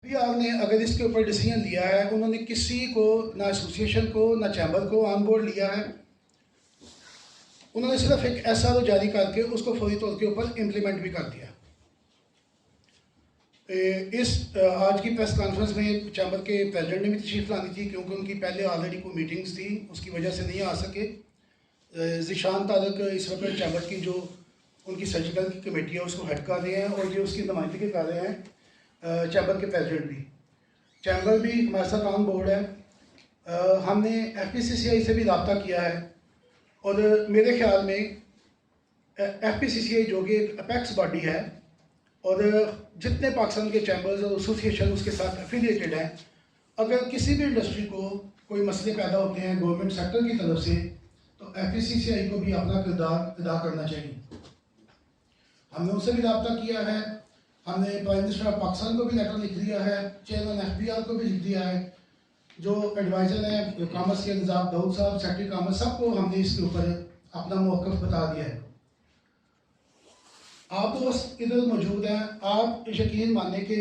PR ने अगर इसके ऊपर डिसीजन लिया है, उन्होंने किसी को, ना एसोसिएशन को ना चैम्बर को ऑन बोर्ड लिया है। उन्होंने सिर्फ एक एसआरओ जारी करके उसको फौरी तौर के ऊपर इम्प्लीमेंट भी कर दिया। इस आज की प्रेस कॉन्फ्रेंस में चैम्बर के प्रेसिडेंट ने भी तशरीफ लानी थी, क्योंकि उनकी पहले ऑलरेडी कोई मीटिंग्स थी, उसकी वजह से नहीं आ सके। ज़ीशान तारक इस वक्त चैम्बर की जो उनकी सर्जिकल की कमेटी है उसको हेड कर रहे हैं, और जो उसकी नुमाइंदगी कर रहे हैं चैम्बर के प्रेसिडेंट भी। चैम्बर भी हमारे साथ ऑन बोर्ड है। हमने FPCCI से भी रब्ता किया है, और मेरे ख्याल में FPCCI जो कि एक अपेक्स बॉडी है, और जितने पाकिस्तान के चैम्बर्स और एसोसिएशन उसके साथ एफिलिएटेड हैं, अगर किसी भी इंडस्ट्री को कोई मसले पैदा होते हैं गवर्नमेंट सेक्टर की तरफ से, तो FPCCI को भी अपना किरदार अदा करना चाहिए। हमने उनसे भी रब्ता किया है, हमने प्राइम मिनिस्टर ऑफ पाकिस्तान को भी लेटर लिख दिया है, चेयरमैन FBR को भी लिख दिया है, जो एडवाइज़र हैं कॉमर्स के निज़ाम दाऊद साहब, सेक्रेटरी कॉमर्स, सबको हमने इसके ऊपर अपना मौक़िफ़ बता दिया है। आप दोस्त इधर मौजूद हैं, आप यकीन माने कि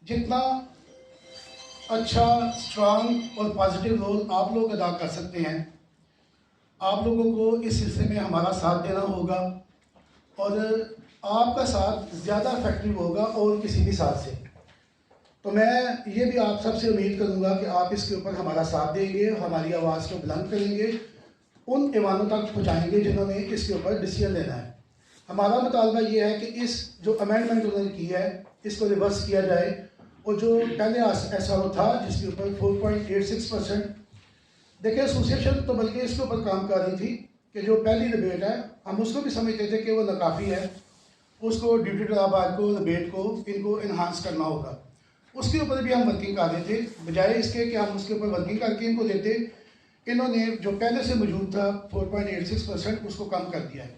जितना अच्छा, स्ट्रांग और पॉजिटिव रोल आप लोग अदा कर सकते हैं, आप लोगों को इस सिलसिले में हमारा साथ देना होगा, और आपका साथ ज़्यादा इफेक्टिव होगा और किसी भी साथ से। तो मैं ये भी आप सबसे उम्मीद करूँगा कि आप इसके ऊपर हमारा साथ देंगे, हमारी आवाज़ को बुलंद करेंगे, उन ईवानों तक पहुँचाएँगे जिन्होंने इसके ऊपर डिसीजन लेना है। हमारा मुतालबा ये है कि इस जो अमेंडमेंट उन्होंने की है इसको रिवर्स किया जाए, और जो पहले SRO था जिसके ऊपर 4.86%, देखिए एसोसिएशन तो बल्कि इसके ऊपर काम कर रही थी कि जो पहली रिबेट है हम उसको भी समझते थे कि वो नाकाफ़ी है, उसको ड्यूटी ड्रॉबैक को, रिबेट को, इनको इन्हांस करना होगा। उसके ऊपर भी हम वर्किंग कर रहे थे, बजाय इसके कि हम उसके ऊपर वर्किंग करके इनको देते, इन्होंने जो पहले से मौजूद था 4.86% उसको कम कर दिया है।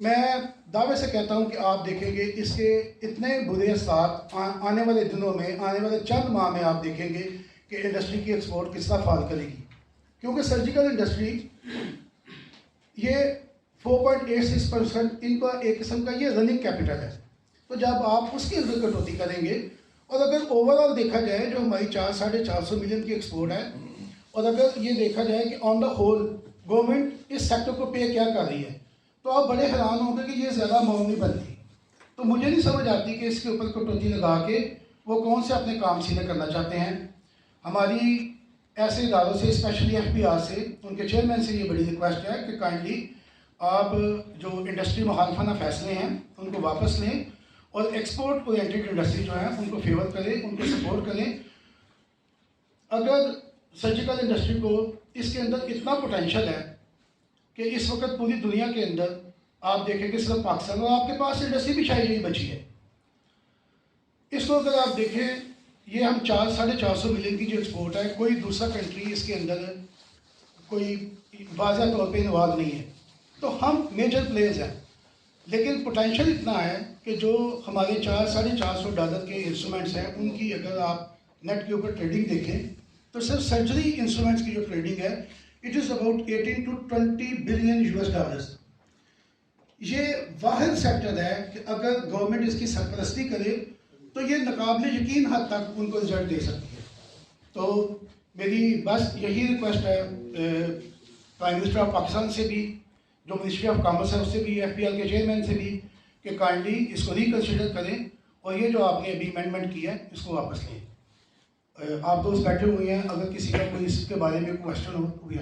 मैं दावे से कहता हूं कि आप देखेंगे इसके इतने बुरे असर आने वाले दिनों में, आने वाले चंद माह में आप देखेंगे कि इंडस्ट्री की एक्सपोर्ट किस तरह फॉल करेगी, क्योंकि सर्जिकल इंडस्ट्री ये 4.86% इनका एक किस्म का ये रनिंग कैपिटल है। तो जब आप उसकी अंदर कटौती करेंगे, और अगर ओवरऑल देखा जाए जो हमारी 400-450 मिलियन की एक्सपोर्ट है, और अगर ये देखा जाए कि ऑन द होल गवर्नमेंट इस सेक्टर को पे क्या कर रही है, तो आप बड़े हैरान होंगे कि ये ज़्यादा अमाउंट नहीं बनती। तो मुझे नहीं समझ आती कि इसके ऊपर कटौती लगा के वो कौन से अपने काम सीधे करना चाहते हैं। हमारी ऐसे इदारों से, स्पेशली FBR से, उनके चेयरमैन से ये बड़ी रिक्वेस्ट है कि काइंडली आप जो इंडस्ट्री मुखालफाना फैसले हैं उनको वापस लें, और एक्सपोर्ट ओरिएंटेड इंडस्ट्री जो है उनको फेवर करें, उनको सपोर्ट करें। अगर सर्जिकल इंडस्ट्री को इसके अंदर इतना पोटेंशियल है कि इस वक्त पूरी दुनिया के अंदर आप देखेंगे सिर्फ पाकिस्तान, और आपके पास इंडस्ट्री भी शायद यही बची है। इसको अगर आप देखें, ये हम 400-450 मिलियन की जो एक्सपोर्ट है, कोई दूसरा कंट्री इसके अंदर कोई वाज़ह तौर पे इन्वॉल्व नहीं है, तो हम मेजर प्लेयर्स हैं। लेकिन पोटेंशियल इतना है कि जो हमारे $400-450 के इंस्ट्रूमेंट्स हैं, उनकी अगर आप नेट के ऊपर ट्रेडिंग देखें, तो सिर्फ सर्जरी इंस्ट्रूमेंट्स की जो ट्रेडिंग है, it is about 18 to 20 billion US dollars. ये वाहिद सेक्टर है कि अगर गवर्नमेंट इसकी सरपरस्ती करे तो ये नाकाबिल यकीन हद तक उनको रिजल्ट दे सकती है। तो मेरी बस यही रिक्वेस्ट है प्राइम मिनिस्टर ऑफ पाकिस्तान से भी, जो मिनिस्ट्री ऑफ कॉमर्स है उससे भी, FPR के चेयरमैन से भी, कि काइंडली इसको रिकन्सिडर करें, और ये जो आपने अभी अमेंडमेंट की है इसको वापस लें। आप दोस्त बैठे हुए हैं, अगर किसी का कोई इसके बारे में क्वेश्चन हो तो भी